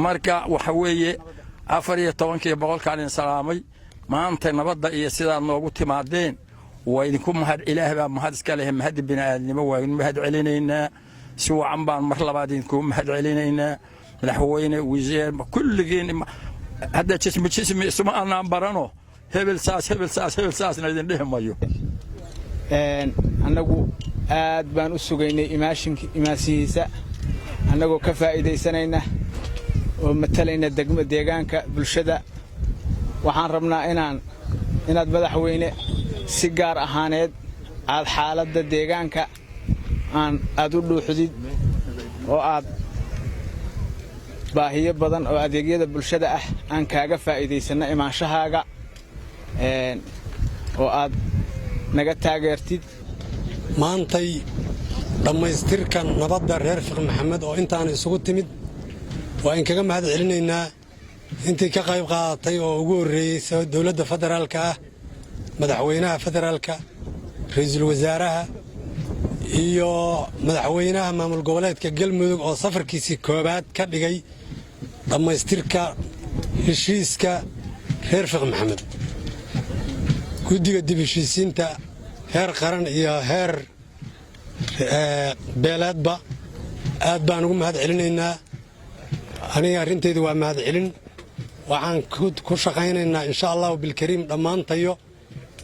marka waxa weeye 14 boqolkaan salaamay maanta nabadda iyo sidaa noogu timaadeen waa idinku mahad ilaahay baa mahad iska leh mahad bini'aadnimo waa idin mahad celinaynaa si wacan baan mar labaad idinku mahad celinaynaa madaxweyne wasiir kulligiin hadda jismi isma aanan barano hebel saasna idin dhehmayo annagu aad baan u sugaynay imaashihiisa annagoo ka faa'iidaysanayna oo matalayna deegaanka bulshada waxaan rabnaa inaad madaxweyne si gaar ahaaneed aad xaaladda deegaanka aad u dhuuxdid oo aad baahiyo badan oo adeegyada bulshada ah aan kaaga faa'iidaysanno imaanshahaaga oo aad naga taageertid maantay dhammaystirka nabadda reer Fiqi Maxamed oo intaan isugu timid waa in kaga mahad celinaynaa intii ka qayb qaadatay oo ugu horeeyay dawladda federaalka ah madaxweynaha federaalka ra'iisul wasaaraha iyo madaxweynaha maamul goboleedka Galmudug oo safarkiisii koobaad ka dhigay dhammaystirka heshiiska reer Fiqi Maxamed guddiga dib u heshiisiinta heer qaran iyo heer beeleedba aad baan ugu mahad celinaynaa aniga arrintaydu waa mahad celin waxaan ku shaqaynaynaa insha allahu bilkariim dhammaantayo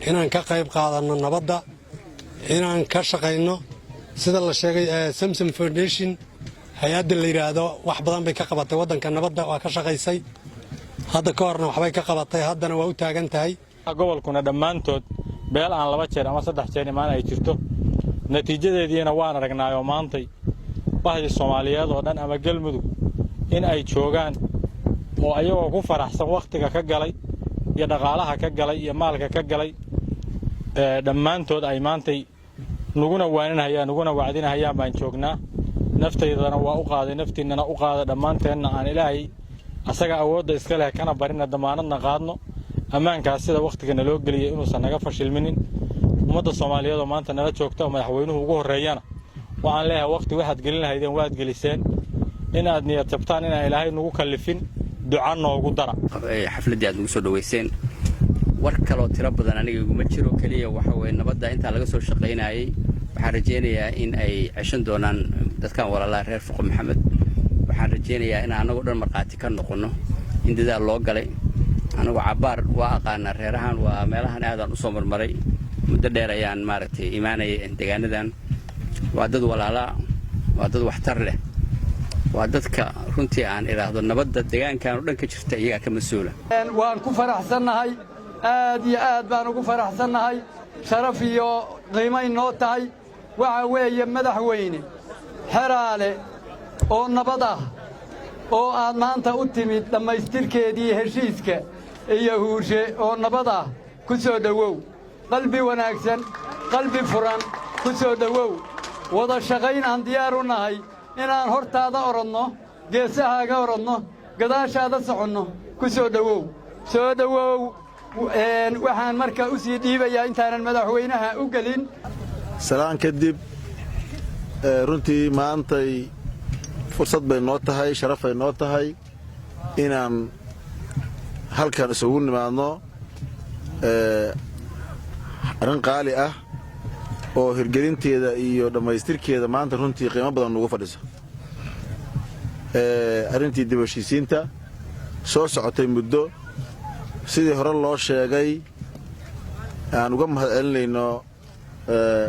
inaan ka qayb qaadanno nabadda inaan ka shaqayno sida la sheegay Samsom Foundation hay'adda la yiraahdo wax badan bay ka qabatay waddanka nabadda waa ka shaqaysay hadda ka horna waxbay ka qabatay haddana waa u taagan tahay gobolkuna dhammaantood beel aan 2 jeer ama 3 jeer imaan ay jirto natiijadeediina waan aragnaayo maantay baahida Soomaaliyeed oo dhan ama Galmudug in ay joogaan oo ayagoo ku faraxsan waqtiga ka galay iyo dhaqaalaha ka galay iyo maalka ka galay dhammaantood ay maantay nuguna wacdinayaan baan joognaa nafteedana waa u qaaday naftiinana u qaada dhammaanteena aan ilaahay asaga awoodda iska leh kana barina damaanadna qaadno ammaankaas sida waqtiga loo geliyay inuusan naga fashilminin ummadda Soomaaliyeed oo maanta nala joogta oo madaxweynuhu ugu horeeyana waxaan leeyahay waqti waxaad gelin lahaydeen waad geliseen in aad niyad jabtaan in ilaahay nagu kallifin duca noogu dara xafladii aad nagu soo dhaweyseen war kale oo tiro badan aniga iguma jiro kaliya waxa weeye nabadda inta laga soo shaqeynayay waxaan rajeynayaa in ay ceshan doonaan dadkan walaalaha reer Fiqi Maxamed waxaan rajeynayaa in anagu dhan marqaati ka noqono in dadaal loo galay anagu cabaar waa aqaana reerahan waa meelahan aadan u soo marmaray muddo dheer ayaan maaragtay iimaanay deegaanadan waa dad walaala waa dad waxtar leh waa dadka runtii aan iraahdo nabadda deegaankan oo dhan ka jirta iyaga ka mas'uula waan ku faraxsanahay aad iyo aad baan ugu faraxsanahay sharaf iyo qiimo inoo tahay waxa weeye madaxweyne xeraale oo nabad ah oo aad maanta u timid dhammaystirkeedii heshiiska iyo huurshe oo nabad ah ku soo dhowow qalbi wanaagsan qalbi furan ku soo dhowow wada shaqayn aan diyaar u nahay inaan hortaada orodno geesahaaga orodno gadaashaada soconno ku soo dhowow waxaan markaa u sii dhiibayaa intaanan madaxweynaha u gelin salaan kadib runtii maantay fursad bay noo tahay sharaf bay noo tahay inaan halkan isugu nimaadno arrin qaali ah oo hirgelinteeda iyo dhammaystirkeeda maanta runtii qiimo badan nugu fadhiso arrintii dib u heshiisiinta soo socotay muddo sidii hore loo sheegay aan uga mahad celinayno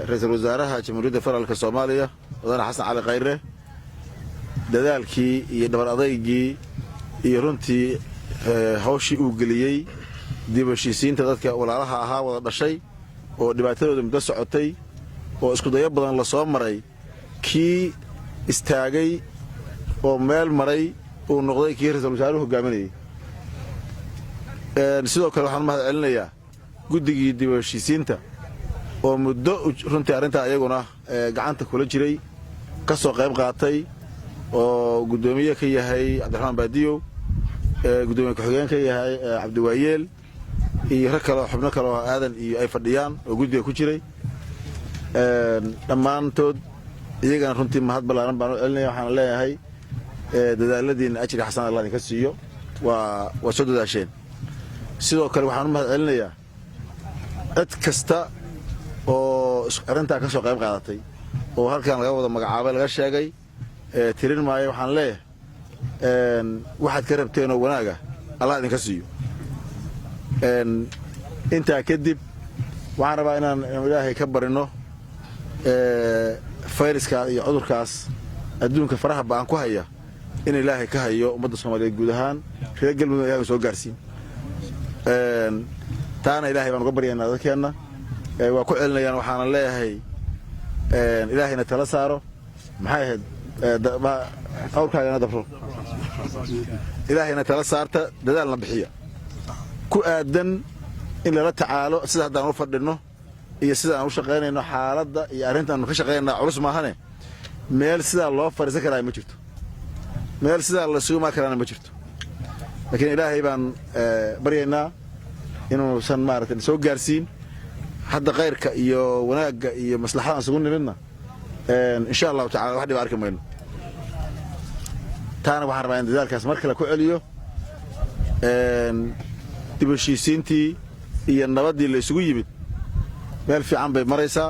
ra'iisul wasaaraha jamhuuriyadda federaalka Soomaaliya mudane xasan cali khayre dadaalkii iyo dhabar adaygii iyo runtii hawshii uu geliyey dib u heshiisiinta dadka walaalaha ahaa wada dhashay oo dhibaatadooda muddo socotay oo isku dayo badan la soo maray kii istaagay oo meel maray uu noqday kii ra'iisul wasaaruhu hogaaminayay sidoo kale waxaan mahad celinayaa guddigii dib u heshiisiinta oo muddo runtii arrintaa iyaguna gacanta kula jiray ka soo qayb qaatay oo guddoomiye ka yahay cabdiraxmaan baadiyow guddoomiye ku-xigeen ka yahay cabdiwaayeel iyo rag kale xubno kale oo aadan iyo ay fadhiyaan oo guddiga ku jiray dhammaantood iyagana runtii mahad ballaaran baan u celinaya waxaan leeyahay dadaaladiina ajri xasan Allah idinka siiyo waa soo dadaasheen sidoo kale waxaan u mahad celinayaa cid kasta oo arrintaa ka soo qayb qaadatay oo halkan laga wada magacaabay laga sheegay tirin maayo waxaan leeyahay waxaad ka rabteen oo wanaaga Allah idinka siiyo intaa kadib waxaan rabaa inaan ilaahay ka barino fayraska iyo cudurkaas adduunka faraha baan ku haya in ilaahay ka hayo ummadda Soomaaliyeed guud ahaan reer galmudug ilaahay soo gaarsiin taana ilaahay baan uga baryaynaa dadkeena waa ku celinayaan waxaan leeyahay ilaahayna tala saaro maxay ahayd awrkaagana dabro ilaahayna tala saarta dadaalna bixiya ku aadan in lala tacaalo sida haddaan u fadhino iyo sida aan u shaqaynayno xaaladda iyo arrintaan ka shaqaynaa culus maahane meel sidaa loo fariisan karaa ma jirto meel sidaa la sugu ma karana ma jirto laakiin ilaahay baan baryaynaa inuusan maaragtay soo gaarsiin hadda khayrka iyo wanaagga iyo maslaxada isugu nimidna insha Allah ta'ala wax dhib arki mayno taana waxaan rabaa in dadaalkaas mar kale ku celiyo dib u heshiisiintii iyo nabadii la isugu yimid meel fiican bay maraysaa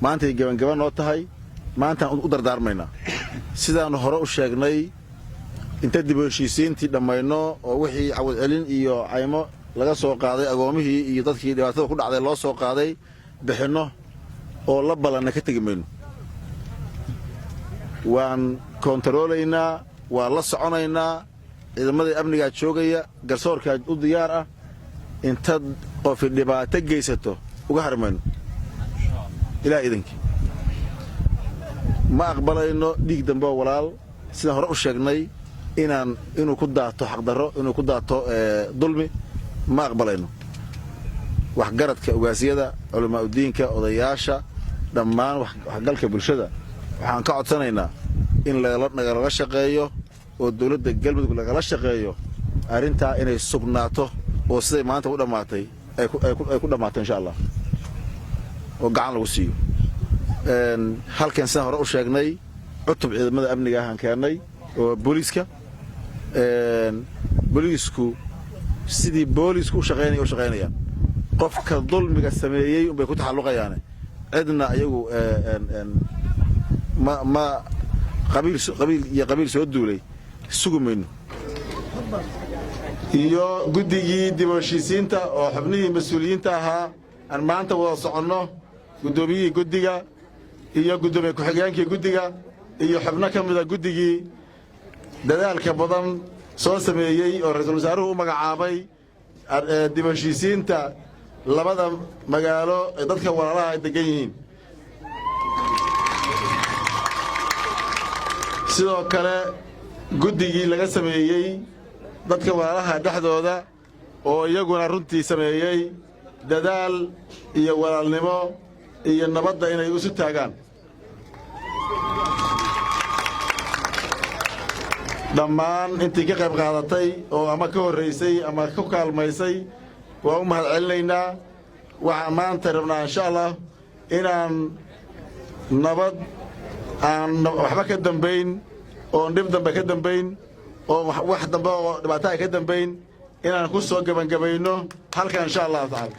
maanta ay gabagaba noo tahay maanta u dardaarmaynaa sidaan hore u sheegnay inta dib u heshiisiintii dhamayno oo wixii cawad celin iyo aymo laga soo qaaday agoomihii iyo dadkii dhibaatada ku dhacday loo soo qaaday bixinno oo la balanna ka tegi mayno waan kontaroolaynaa waan la soconaynaa ciidamadii amnigaa joogaya garsoorkaa u diyaar ah intaad qofi dhibaato geysato uga harmayno ilaa idinkii ma aqbalayno dhiig dambe oo walaal sidaan hore u sheegnay inuu ku daato xaqdarro inuu ku daato dulmi ma aqbalayno waxgaradka ugaasiyada culamaa udiinka odayaasha dhammaan waxgalka bulshada waxaan ka codsanaynaa in lagala shaqeeyo oo dawladda galmudug lagala shaqeeyo arrintaa inay sugnaato oo siday maanta u dhammaatay ay ku dhammaato insha Allah oo gacan lagu siiyo halkan sidaan hore u sheegnay cutub ciidamada amniga ahaan keennay oo booliiska booliisku sidii boolisku u shaqaynayaan qofka dulmiga sameeyey unbay ku taxalluqayaan cidna ayagu ma qabiil soo duulay sugumayno iyo guddigii dib u heshiisiinta oo xubnihii mas-uuliyiinta ahaa aan maanta wada soconno guddoomiyihii guddiga iyo guddoomiye ku-xigeenkii guddiga iyo xubno ka mida guddigii dadaalka badan soo sameeyey oo ra-iisul wasaaruhu u magacaabay dib u heshiisiinta labada magaalo ee dadka walaalaha ay degan yihiin sidoo kale guddigii laga sameeyey dadka walaalaha dhexdooda oo iyaguna runtii sameeyey dadaal iyo walaalnimo iyo nabadda inay isu taagaan dhammaan intii ka qayb qaadatay oo ama ka horraysay ama ku kaalmaysay waa u mahad celinaynaa waxaan maanta rabnaa insha Allah inaan nabad aan waxba ka dambayn oo dhib dambe ka dambayn oo wax dambe oo dhibaato ay ka dambayn inaan ku soo gabangabayno halkan insha Allah ta'ala